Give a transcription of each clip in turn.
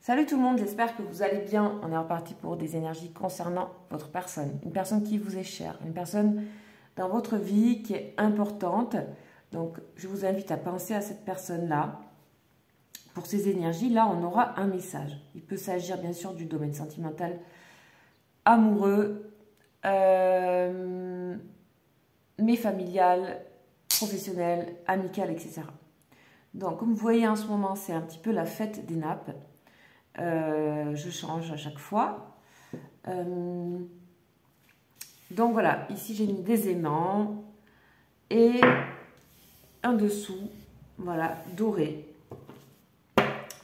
Salut tout le monde, j'espère que vous allez bien. On est reparti pour des énergies concernant votre personne. Une personne qui vous est chère, une personne dans votre vie qui est importante. Donc, je vous invite à penser à cette personne-là. Pour ces énergies-là, on aura un message. Il peut s'agir bien sûr du domaine sentimental, amoureux, mais familial, professionnel, amical, etc. Donc, comme vous voyez en ce moment, c'est un petit peu la fête des nappes. Je change à chaque fois. Donc voilà, ici j'ai mis des aimants et un dessous, voilà, doré.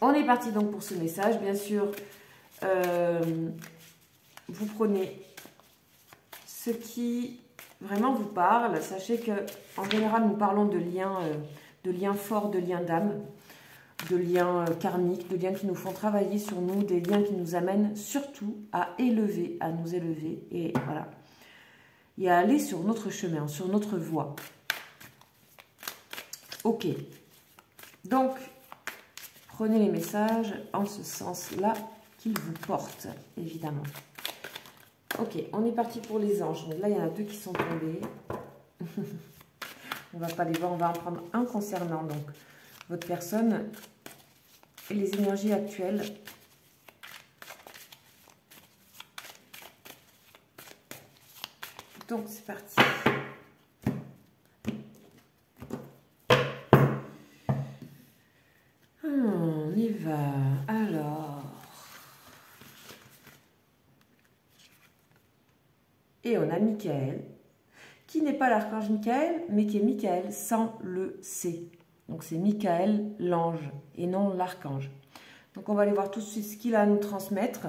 On est parti donc pour ce message. Bien sûr, vous prenez ce qui vraiment vous parle. Sachez que en général, nous parlons de liens forts, de liens d'âme, de liens karmiques, de liens qui nous font travailler sur nous, des liens qui nous amènent surtout à élever, à nous élever et voilà, et à aller sur notre chemin, sur notre voie. Ok, donc prenez les messages en ce sens-là qu'ils vous portent, évidemment. Ok, on est parti pour les anges. Donc là, il y en a deux qui sont tombés. On va pas les voir, on va en prendre un concernant donc votre personne et les énergies actuelles. Donc c'est parti. On y va. Alors. Et on a Michael, qui n'est pas l'archange Michael, mais qui est Michael sans le C. Donc c'est Michael l'ange et non l'archange. Donc on va aller voir tout de suite ce qu'il a à nous transmettre.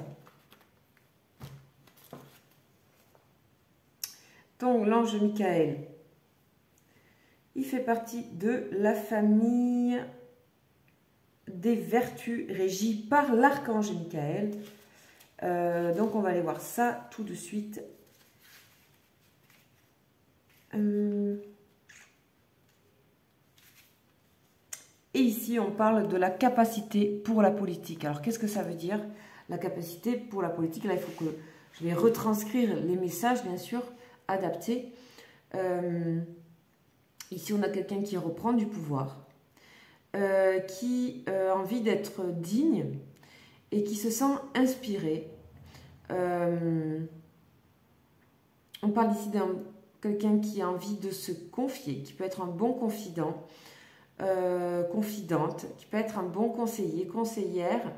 Donc l'ange Michael, il fait partie de la famille des vertus régies par l'archange Michael. Donc on va aller voir ça tout de suite. Et ici, on parle de la capacité pour la politique. Alors, qu'est-ce que ça veut dire, la capacité pour la politique? Là, il faut que je vais retranscrire les messages, bien sûr, adaptés. Ici, on a quelqu'un qui reprend du pouvoir, qui a envie d'être digne et qui se sent inspiré. On parle ici d'un quelqu'un qui a envie de se confier, qui peut être un bon confident, confidente, qui peut être un bon conseiller, conseillère.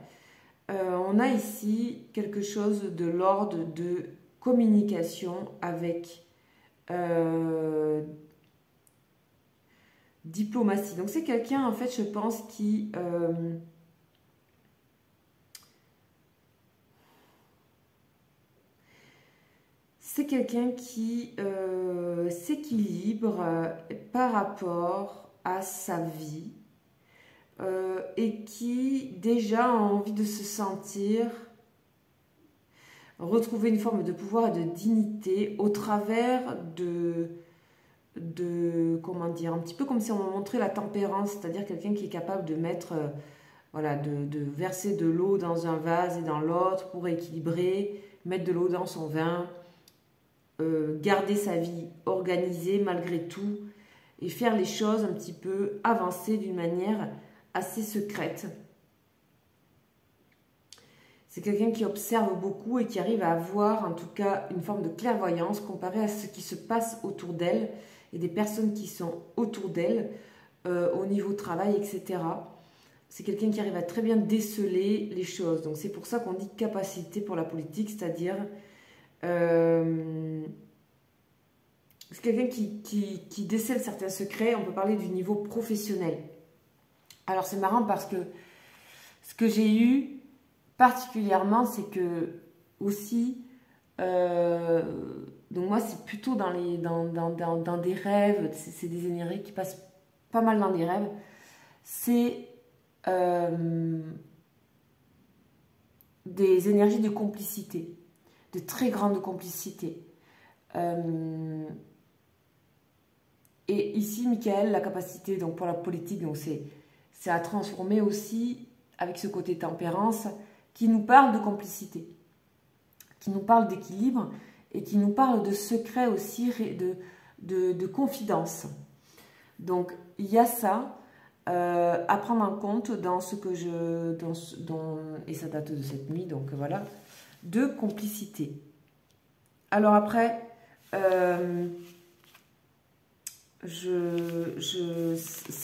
On a ici quelque chose de l'ordre de communication avec diplomatie. Donc c'est quelqu'un, en fait, je pense, qui c'est quelqu'un qui s'équilibre par rapport à sa vie et qui déjà a envie de se sentir retrouver une forme de pouvoir et de dignité au travers de comment dire, un petit peu comme si on montrait la tempérance, c'est-à-dire quelqu'un qui est capable de mettre voilà, de verser de l'eau dans un vase et dans l'autre pour équilibrer, mettre de l'eau dans son vin, garder sa vie organisée malgré tout et faire les choses un petit peu avancer d'une manière assez secrète. C'est quelqu'un qui observe beaucoup et qui arrive à avoir en tout cas une forme de clairvoyance comparée à ce qui se passe autour d'elle et des personnes qui sont autour d'elle au niveau travail, etc. C'est quelqu'un qui arrive à très bien déceler les choses. Donc c'est pour ça qu'on dit capacité pour la politique, c'est-à-dire c'est quelqu'un qui décèle certains secrets. On peut parler du niveau professionnel. Alors c'est marrant parce que ce que j'ai eu particulièrement, c'est que aussi, donc moi c'est plutôt dans des rêves, c'est des énergies qui passent pas mal dans des rêves, c'est des énergies de complicité, de très grande complicité. Et ici, Michael, la capacité donc pour la politique, donc c'est à transformer aussi avec ce côté tempérance, qui nous parle de complicité, qui nous parle d'équilibre et qui nous parle de secret aussi, de confidence. Donc, il y a ça à prendre en compte dans ce que je... et ça date de cette nuit, donc voilà, de complicité. Alors après, ça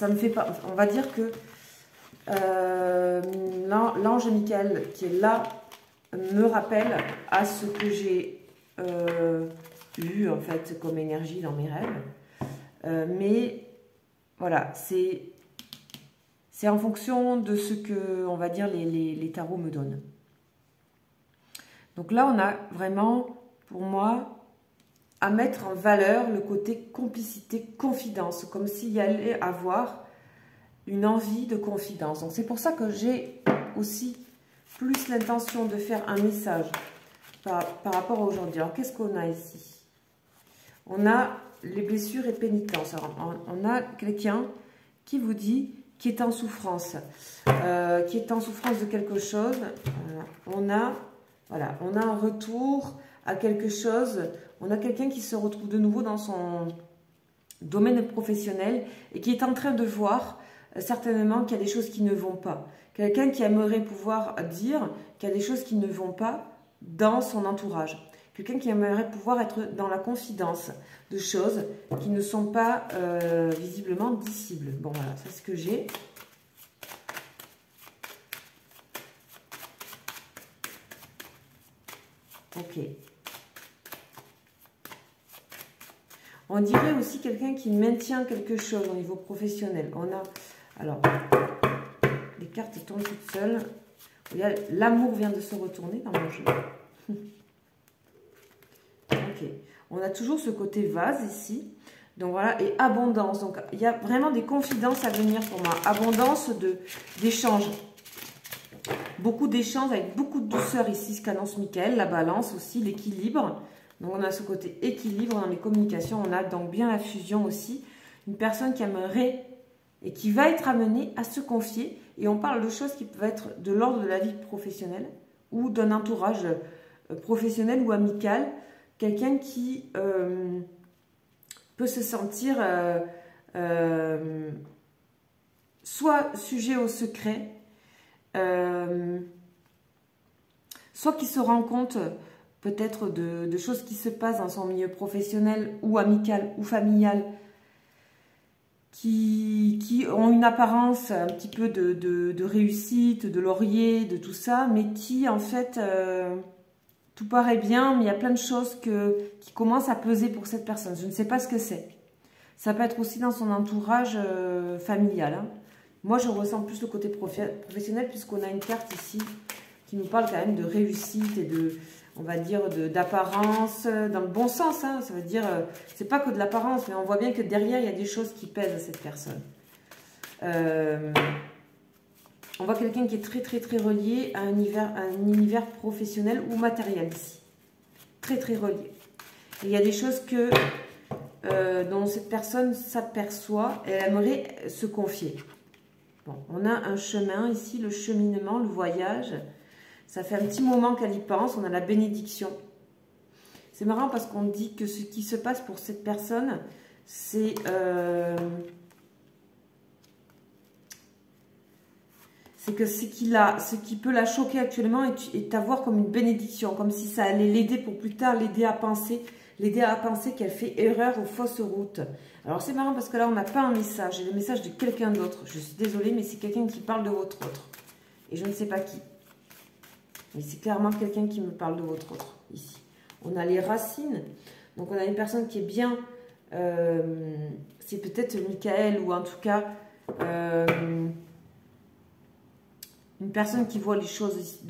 me fait pas... On va dire que l'ange Michael qui est là me rappelle à ce que j'ai eu en fait comme énergie dans mes rêves. Mais voilà, c'est en fonction de ce que, on va dire, les tarots me donnent. Donc là, on a vraiment, pour moi, à mettre en valeur le côté complicité, confidence, comme s'il y allait avoir une envie de confidence. Donc c'est pour ça que j'ai aussi plus l'intention de faire un message par rapport à aujourd'hui. Alors qu'est-ce qu'on a ici? On a les blessures et pénitences. Alors, on a quelqu'un qui vous dit qui est en souffrance, de quelque chose. On a un retour à quelque chose. On a quelqu'un qui se retrouve de nouveau dans son domaine professionnel et qui est en train de voir certainement qu'il y a des choses qui ne vont pas. Quelqu'un qui aimerait pouvoir dire qu'il y a des choses qui ne vont pas dans son entourage. Quelqu'un qui aimerait pouvoir être dans la confidence de choses qui ne sont pas visiblement dissibles. Bon, voilà, c'est ce que j'ai. Ok. On dirait aussi quelqu'un qui maintient quelque chose au niveau professionnel. On a, alors, les cartes tombent toutes seules. L'amour vient de se retourner dans mon jeu. Ok. On a toujours ce côté vase ici. Donc voilà, et abondance. Donc il y a vraiment des confidences à venir pour moi. Abondance d'échanges. Beaucoup d'échanges avec beaucoup de douceur ici, ce qu'annonce Michael. La balance aussi, l'équilibre. Donc on a ce côté équilibre dans les communications. On a donc bien la fusion aussi. Une personne qui aimerait et qui va être amenée à se confier. Et on parle de choses qui peuvent être de l'ordre de la vie professionnelle ou d'un entourage professionnel ou amical. Quelqu'un qui peut se sentir soit sujet au secret, soit qui se rend compte peut-être de choses qui se passent dans son milieu professionnel ou amical ou familial qui ont une apparence un petit peu de réussite, de laurier, de tout ça, mais qui en fait... tout paraît bien, mais il y a plein de choses qui commencent à peser pour cette personne. Je ne sais pas ce que c'est. Ça peut être aussi dans son entourage familial. Hein. Moi, je ressens plus le côté professionnel puisqu'on a une carte ici qui nous parle quand même de réussite et de, on va dire, d'apparence, dans le bon sens. Hein. Ça veut dire, c'est pas que de l'apparence, mais on voit bien que derrière, il y a des choses qui pèsent à cette personne. On voit quelqu'un qui est très très très relié à un univers professionnel ou matériel ici. Très très relié. Et il y a des choses dont cette personne s'aperçoit et elle aimerait se confier. Bon, on a un chemin ici, le cheminement, le voyage. Ça fait un petit moment qu'elle y pense. On a la bénédiction. C'est marrant parce qu'on dit que ce qui se passe pour cette personne, c'est... c'est que ce qui peut la choquer actuellement est à voir comme une bénédiction, comme si ça allait l'aider pour plus tard, l'aider à penser qu'elle fait erreur ou fausse route. Alors c'est marrant parce que là on n'a pas un message, j'ai le message de quelqu'un d'autre. Je suis désolée, mais c'est quelqu'un qui parle de votre autre. Et je ne sais pas qui. Mais c'est clairement quelqu'un qui me parle de votre autre, ici. On a les racines, donc on a une personne qui est bien, c'est peut-être Michael ou en tout cas... une personne qui voit les choses,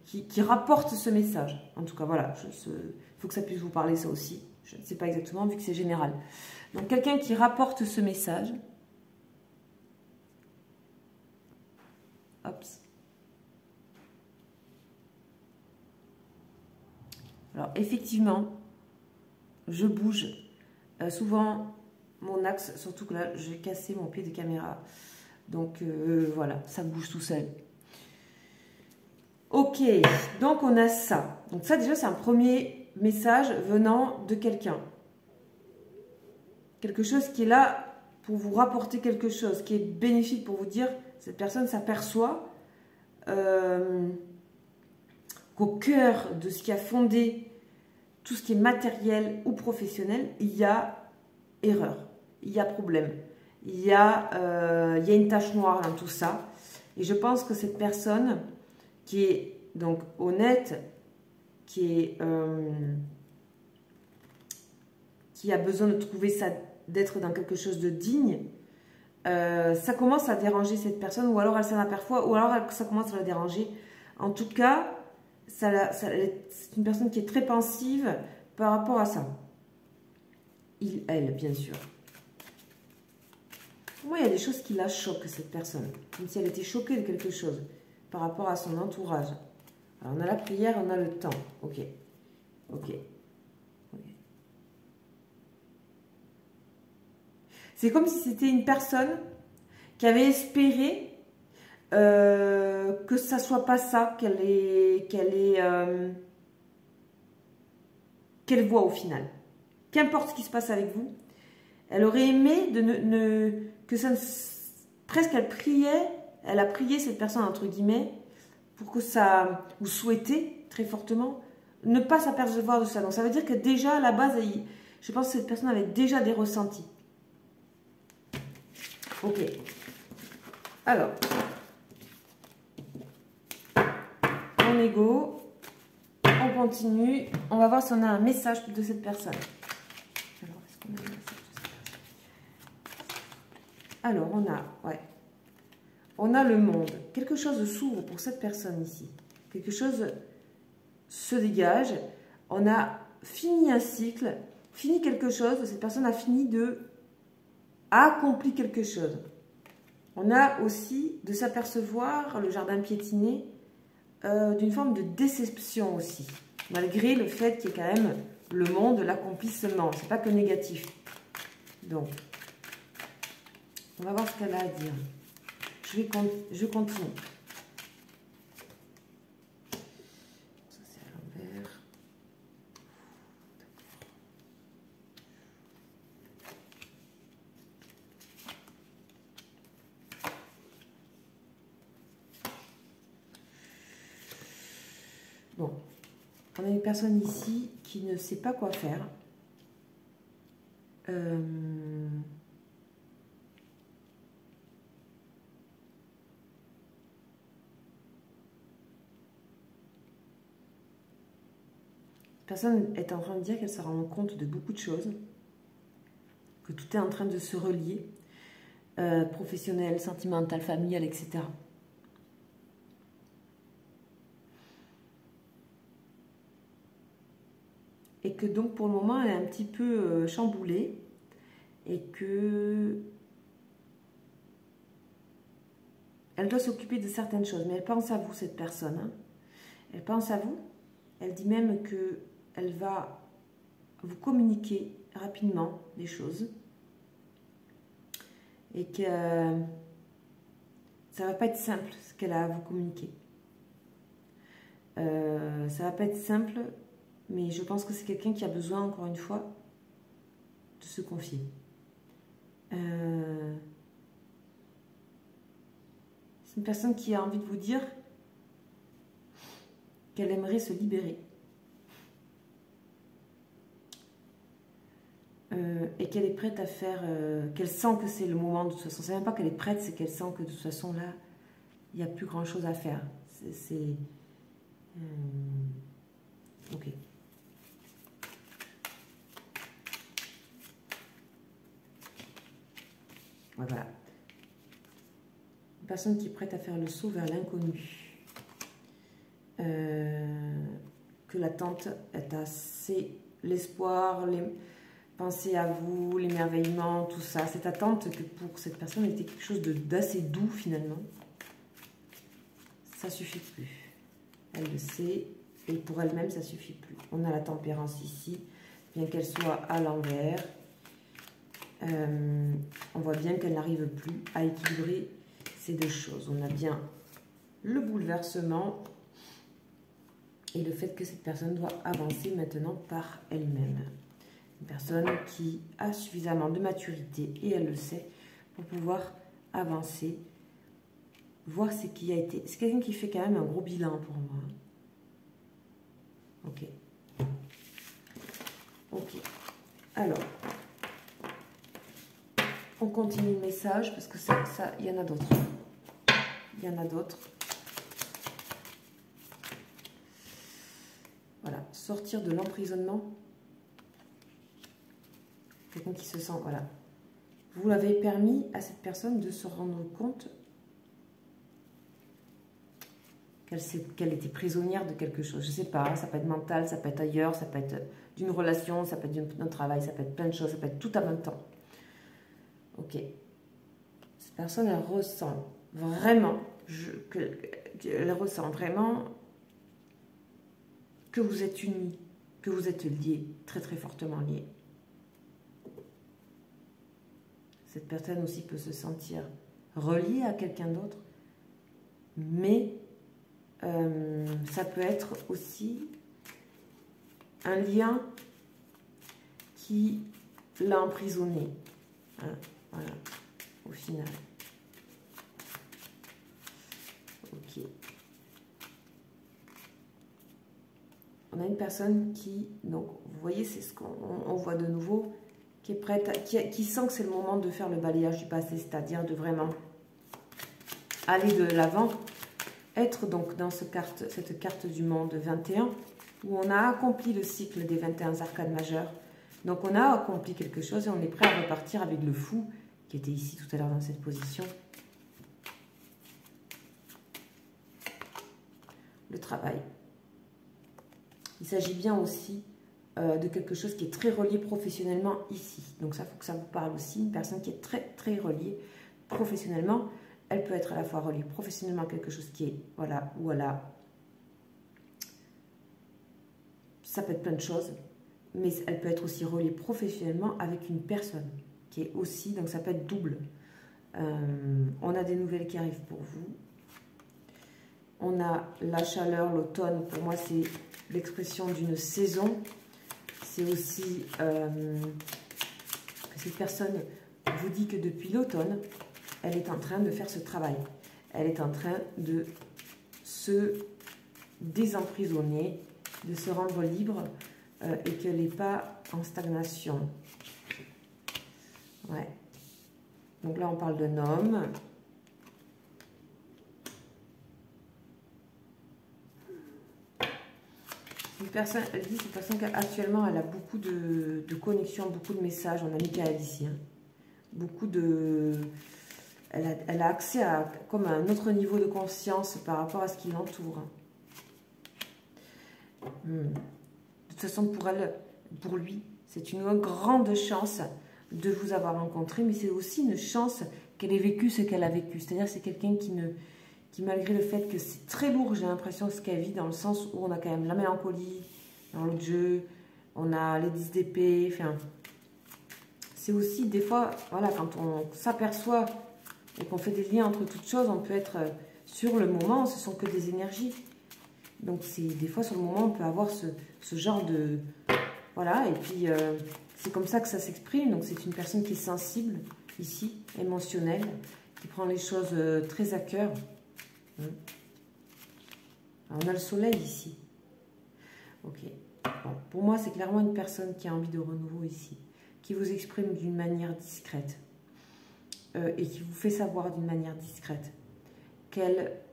qui rapporte ce message. En tout cas, voilà, il faut que ça puisse vous parler, ça aussi. Je ne sais pas exactement, vu que c'est général. Donc, quelqu'un qui rapporte ce message. Hop. Alors, effectivement, je bouge. Souvent, mon axe, surtout que là, j'ai cassé mon pied de caméra. Donc voilà, ça bouge tout seul. Ok, donc on a ça. Donc ça déjà c'est un premier message venant de quelqu'un. Quelque chose qui est là pour vous rapporter quelque chose, qui est bénéfique pour vous dire, cette personne s'aperçoit qu'au cœur de ce qui a fondé tout ce qui est matériel ou professionnel, il y a erreur, il y a problème, il y a une tache noire dans tout ça. Et je pense que cette personne qui est donc honnête, qui a besoin de trouver ça, d'être dans quelque chose de digne, ça commence à déranger cette personne, ou alors elle s'en aperçoit, ou alors ça commence à la déranger. En tout cas, c'est une personne qui est très pensive par rapport à ça. Elle, bien sûr. Moi, il y a des choses qui la choquent, cette personne. Comme si elle était choquée de quelque chose par rapport à son entourage. Alors, on a la prière, on a le temps. Ok. Ok. C'est comme si c'était une personne qui avait espéré que ça soit pas ça qu'elle voit au final. Qu'importe ce qui se passe avec vous, elle aurait aimé que ça ne, presque elle a prié cette personne entre guillemets pour que ça, vous souhaitez très fortement ne pas s'apercevoir de ça. Donc ça veut dire que déjà à la base, je pense que cette personne avait déjà des ressentis. Ok. Alors, mon ego, on continue. On va voir si on a un message de cette personne. Alors, est-ce qu'on a un message de cette personne? Alors, on a le monde. Quelque chose s'ouvre pour cette personne ici. Quelque chose se dégage. On a fini un cycle, fini quelque chose. Cette personne a accompli quelque chose. On a aussi de s'apercevoir, le jardin piétiné, d'une forme de déception aussi. Malgré le fait qu'il y ait quand même le monde, l'accomplissement. C'est pas que négatif. Donc, on va voir ce qu'elle a à dire. Je continue. Ça, c'est à l'envers. Bon, on a une personne ici qui ne sait pas quoi faire. Personne est en train de dire qu'elle se rend compte de beaucoup de choses, que tout est en train de se relier, professionnel, sentimental, familial, etc. Et que donc pour le moment elle est un petit peu chamboulée et que elle doit s'occuper de certaines choses, mais elle pense à vous, cette personne, hein. Elle pense à vous, elle dit même que elle va vous communiquer rapidement des choses et que ça va pas être simple ce qu'elle a à vous communiquer. Ça va pas être simple, mais je pense que c'est quelqu'un qui a besoin, encore une fois, de se confier. C'est une personne qui a envie de vous dire qu'elle aimerait se libérer. Et qu'elle est prête à faire, qu'elle sent que c'est le moment de toute façon. C'est même pas qu'elle est prête, c'est qu'elle sent que de toute façon là, il n'y a plus grand chose à faire. Ok. Voilà. Une personne qui est prête à faire le saut vers l'inconnu. Que l'attente est assez, l'espoir, penser à vous, l'émerveillement, tout ça. Cette attente que pour cette personne était quelque chose d'assez doux finalement. Ça suffit plus. Elle le sait. Et pour elle-même, ça suffit plus. On a la tempérance ici, bien qu'elle soit à l'envers. On voit bien qu'elle n'arrive plus à équilibrer ces deux choses. On a bien le bouleversement et le fait que cette personne doit avancer maintenant par elle-même. Une personne qui a suffisamment de maturité, et elle le sait, pour pouvoir avancer, voir ce qui a été... C'est quelqu'un qui fait quand même un gros bilan pour moi. Ok. Ok. Alors, on continue le message parce que ça, il y en a d'autres. Il y en a d'autres. Voilà, sortir de l'emprisonnement. Quelqu'un qui se sent, voilà. Vous l'avez permis à cette personne de se rendre compte qu'elle était prisonnière de quelque chose. Je ne sais pas, ça peut être mental, ça peut être ailleurs, ça peut être d'une relation, ça peut être d'un travail, ça peut être plein de choses, ça peut être tout en même temps. Ok. Cette personne, elle ressent vraiment, elle ressent vraiment que vous êtes unis, que vous êtes liés, très très fortement liés. Cette personne aussi peut se sentir reliée à quelqu'un d'autre, mais ça peut être aussi un lien qui l'a emprisonné. Voilà, au final. Ok. On a une personne qui, donc, vous voyez, c'est ce qu'on voit de nouveau, qui est prête, qui sent que c'est le moment de faire le balayage du passé, c'est-à-dire de vraiment aller de l'avant, être donc dans cette carte du monde 21, où on a accompli le cycle des 21 arcanes majeures. Donc on a accompli quelque chose et on est prêt à repartir avec le fou, qui était ici tout à l'heure dans cette position. Le travail. Il s'agit bien aussi de quelque chose qui est très relié professionnellement ici. Donc ça, il faut que ça vous parle aussi. Une personne qui est très, très reliée professionnellement. Elle peut être à la fois reliée professionnellement à quelque chose qui est, voilà, ou à la... Ça peut être plein de choses, mais elle peut être aussi reliée professionnellement avec une personne qui est aussi, donc ça peut être double. On a des nouvelles qui arrivent pour vous. On a la chaleur, l'automne. Pour moi, c'est l'expression d'une saison. C'est aussi que cette personne vous dit que depuis l'automne, elle est en train de faire ce travail. Elle est en train de se désemprisonner, de se rendre libre et qu'elle n'est pas en stagnation. Ouais. Donc là, on parle d'un homme. Une personne, elle dit, cette personne qu'actuellement, elle a beaucoup de connexions, beaucoup de messages. On a Michael ici. Hein. Beaucoup de... Elle a accès à comme à un autre niveau de conscience par rapport à ce qui l'entoure. De toute façon, pour elle, pour lui, c'est une grande chance de vous avoir rencontré, mais c'est aussi une chance qu'elle ait vécu ce qu'elle a vécu. C'est-à-dire c'est quelqu'un qui, malgré le fait que c'est très lourd, j'ai l'impression, ce qu'elle vit, dans le sens où on a quand même la mélancolie dans l'autre jeu, on a les 10 d'épée, enfin... C'est aussi des fois, voilà, quand on s'aperçoit et qu'on fait des liens entre toutes choses, on peut être sur le moment, ce sont que des énergies. Donc des fois sur le moment, on peut avoir ce genre de... Voilà, et puis c'est comme ça que ça s'exprime. Donc c'est une personne qui est sensible, ici, émotionnelle, qui prend les choses très à cœur. Alors, on a le soleil ici. Ok. Bon, pour moi, c'est clairement une personne qui a envie de renouveau ici, qui vous exprime d'une manière discrète et qui vous fait savoir d'une manière discrète que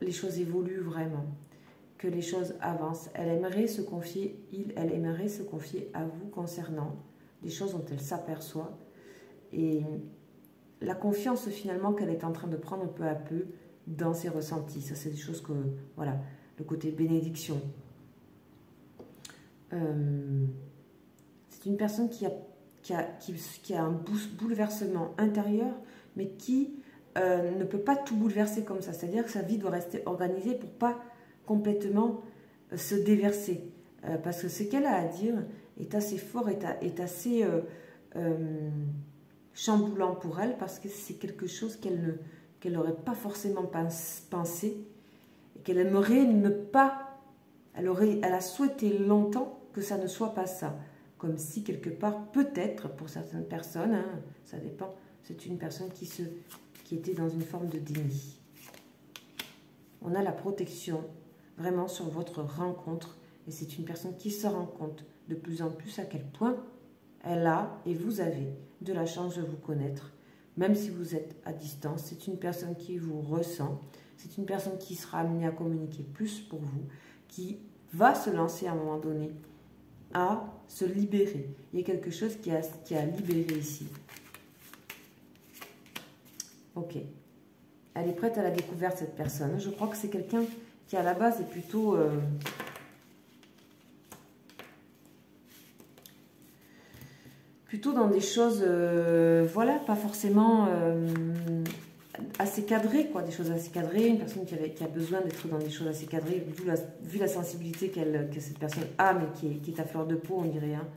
les choses évoluent vraiment, que les choses avancent. Elle aimerait se confier, elle aimerait se confier à vous concernant des choses dont elle s'aperçoit et la confiance finalement qu'elle est en train de prendre peu à peu dans ses ressentis. Ça, c'est des choses que, voilà, le côté bénédiction. C'est une personne qui a un bouleversement intérieur, mais qui ne peut pas tout bouleverser comme ça. C'est-à-dire que sa vie doit rester organisée pour pas complètement se déverser. Parce que ce qu'elle a à dire est assez fort, est assez chamboulant pour elle, parce que c'est quelque chose qu'elle n'aurait pas forcément pensé, et qu'elle aimerait ne pas Elle a souhaité longtemps que ça ne soit pas ça. Comme si quelque part, peut-être, pour certaines personnes, hein, ça dépend, c'est une personne qui était dans une forme de déni. On a la protection vraiment sur votre rencontre. Et c'est une personne qui se rend compte de plus en plus à quel point elle a et vous avez de la chance de vous connaître. Même si vous êtes à distance, c'est une personne qui vous ressent. C'est une personne qui sera amenée à communiquer plus pour vous, qui va se lancer à un moment donné à se libérer. Il y a quelque chose qui a libéré ici. Ok. Elle est prête à la découverte, cette personne. Je crois que c'est quelqu'un qui, à la base, est plutôt... plutôt dans des choses, voilà, pas forcément assez cadrées, quoi. Des choses assez cadrées. Une personne qui a besoin d'être dans des choses assez cadrées, vu la sensibilité que cette personne a, mais qui est à fleur de peau, on dirait. Hein.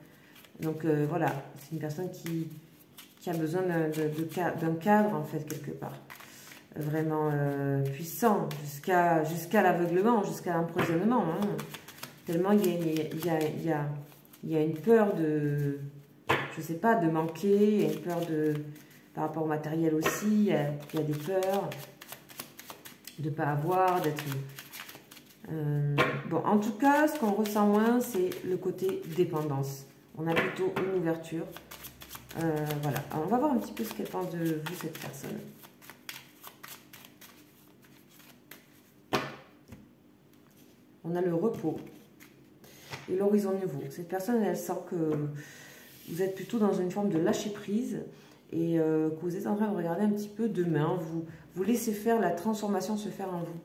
Donc, voilà, c'est une personne qui a besoin d'un cadre, en fait, quelque part. Vraiment puissant, jusqu'à l'aveuglement, jusqu'à l'empoisonnement. Hein. Tellement il y a une peur de, je sais pas, de manquer, il y a une peur par rapport au matériel aussi, il y a des peurs de ne pas avoir, d'être... bon, en tout cas, ce qu'on ressent moins, c'est le côté dépendance. On a plutôt une ouverture. Voilà, alors, on va voir un petit peu ce qu'elle pense de vous, cette personne. On a le repos et l'horizon nouveau. Cette personne, elle sent que vous êtes plutôt dans une forme de lâcher prise et que vous êtes en train de regarder un petit peu demain. Vous laissez faire la transformation se faire en vous.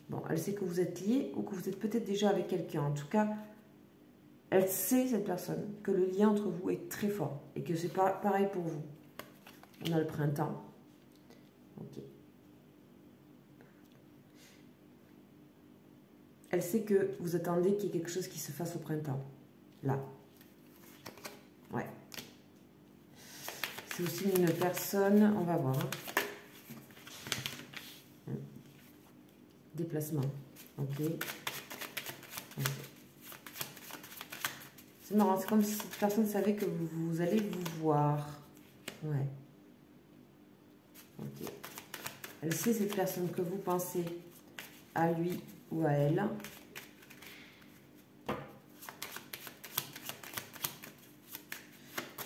Bon, elle sait que vous êtes lié ou que vous êtes peut-être déjà avec quelqu'un. En tout cas, elle sait, cette personne, que le lien entre vous est très fort et que c'est pas pareil pour vous. On a le printemps. Ok. Elle sait que vous attendez qu'il y ait quelque chose qui se fasse au printemps. Là. Ouais. C'est aussi une personne... On va voir. Hein. Déplacement. Ok. C'est marrant. C'est comme si cette personne savait que vous allez vous voir. Ouais. Ok. Elle sait, cette personne, que vous pensez à lui ou à elle.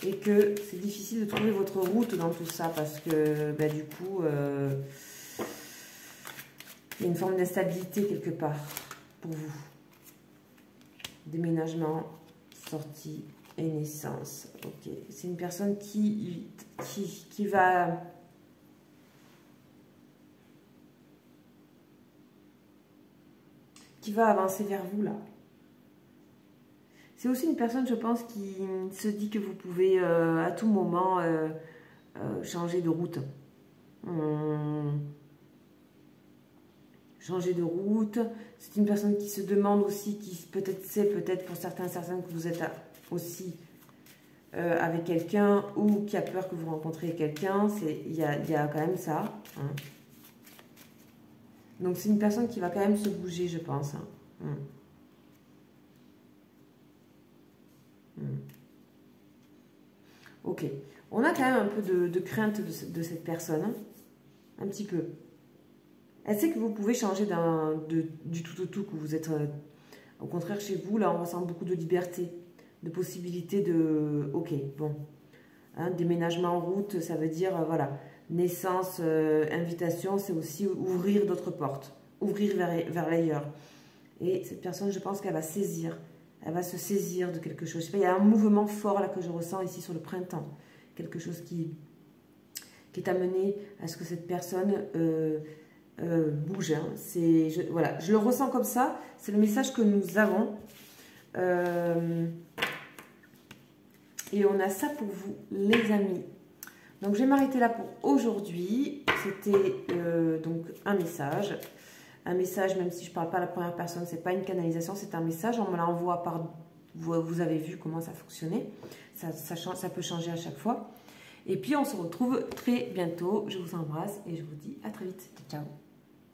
Et que c'est difficile de trouver votre route dans tout ça parce que bah, du coup, il y a une forme d'instabilité quelque part pour vous. Déménagement, sortie et naissance. Ok, c'est une personne qui va... qui va avancer vers vous, là. C'est aussi une personne, je pense, qui se dit que vous pouvez à tout moment changer de route. Changer de route. C'est une personne qui se demande aussi, qui peut-être sait, peut-être pour certaines que vous êtes aussi avec quelqu'un ou qui a peur que vous rencontriez quelqu'un. Il y a quand même ça. Hein. Donc, c'est une personne qui va quand même se bouger, je pense. Hein. Ok. On a quand même un peu de crainte de cette personne. Hein. Un petit peu. Elle sait que vous pouvez changer du tout au tout, que vous êtes... au contraire, chez vous, là, on ressent beaucoup de liberté, de possibilité de... Ok, bon. Hein, déménagement en route, ça veut dire, voilà... Naissance, invitation, c'est aussi ouvrir d'autres portes, ouvrir vers l'ailleurs. Et cette personne, je pense qu'elle va saisir, elle va se saisir de quelque chose. Je sais pas, il y a un mouvement fort là que je ressens ici sur le printemps. Quelque chose qui est amené à ce que cette personne bouge. Hein. Voilà, je le ressens comme ça, c'est le message que nous avons. Et on a ça pour vous, les amis. Donc, je vais m'arrêter là pour aujourd'hui. C'était donc un message. Un message, même si je ne parle pas à la première personne, ce n'est pas une canalisation, c'est un message. On me l'envoie par... Vous avez vu comment ça fonctionnait. Ça peut changer à chaque fois. Et puis, on se retrouve très bientôt. Je vous embrasse et je vous dis à très vite. Ciao.